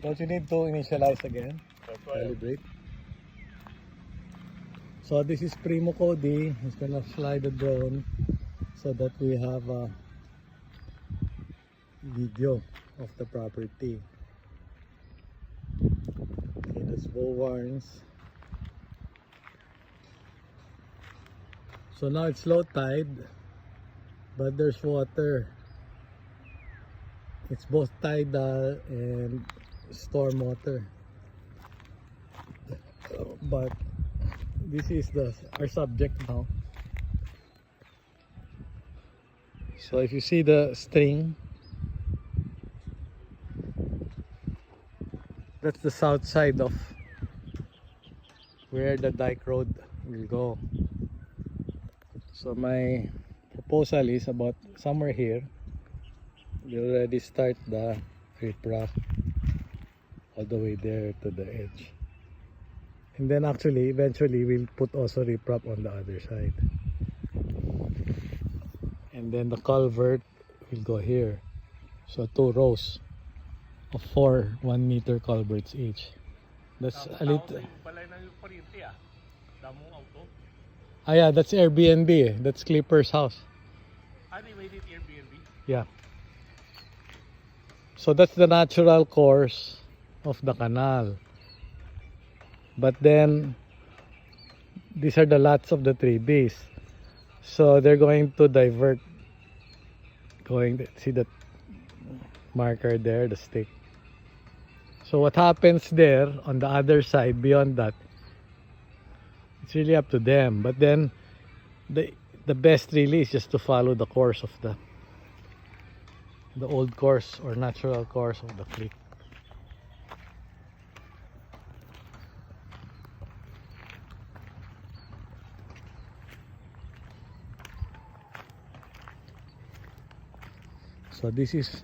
Don't you need to initialize again? Calibrate. So this is Primo Cody. He's gonna fly the drone so that we have a video of the property. Okay, that's Bowarns. So now it's low tide, but there's water. It's both tidal and storm water. But this is our subject now. So if you see the string, that's the south side of where the dike road will go. So my proposal is about somewhere here. We already start the riprap all the way there to the edge. And then actually, eventually, we'll put also riprap on the other side. And then the culvert will go here. So 2 rows of 4 1-meter culverts each. That's a little. Ah yeah, that's Airbnb. That's Clipper's house. They made it Airbnb? Yeah. So that's the natural course of the canal. But then these are the lots of the 3Bs. So they're going to divert. See that marker there, the stick. So what happens there on the other side beyond that, it's really up to them. But then the best really is just to follow the course of the old course or natural course of the creek. So this is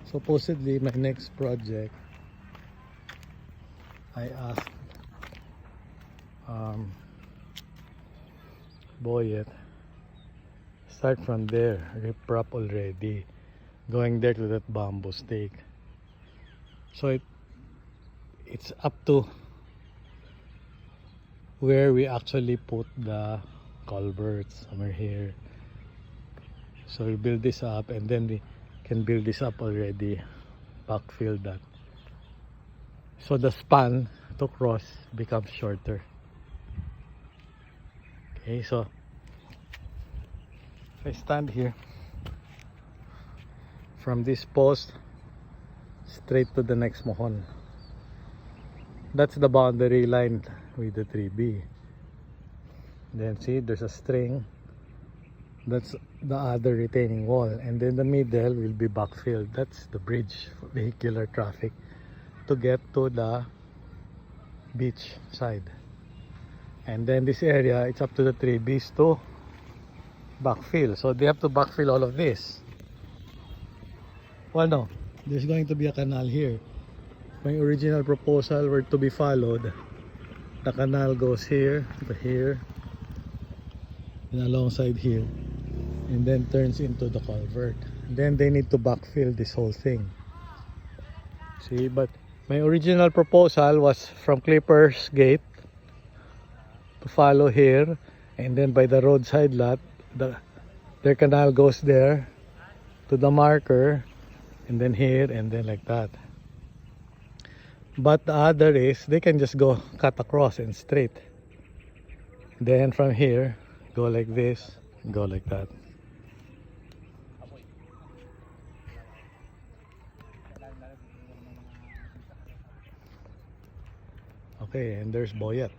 supposedly my next project. I asked Boyet, start from there, riprap already, going there to that bamboo stake. So it's up to where we actually put the culverts, somewhere here. So we build this up and then we can build this up already, backfill that. So the span to cross becomes shorter. Okay, so if I stand here, from this post straight to the next mohon, that's the boundary line with the 3B. Then see, there's a string. That's the other retaining wall, and then the middle will be backfilled. That's the bridge for vehicular traffic to get to the beach side. And then this area, it's up to the 3Bs to backfill. So they have to backfill all of this. Well, no, there's going to be a canal here. My original proposal were to be followed. The canal goes here to here and alongside here, and then turns into the culvert. Then they need to backfill this whole thing. See, but my original proposal was from Clipper's Gate to follow here, and then by the roadside lot, their canal goes there to the marker, and then here, and then like that. But the other is they can just go cut across and straight. Then from here, go like this, go like that. Okay, and there's Boyet.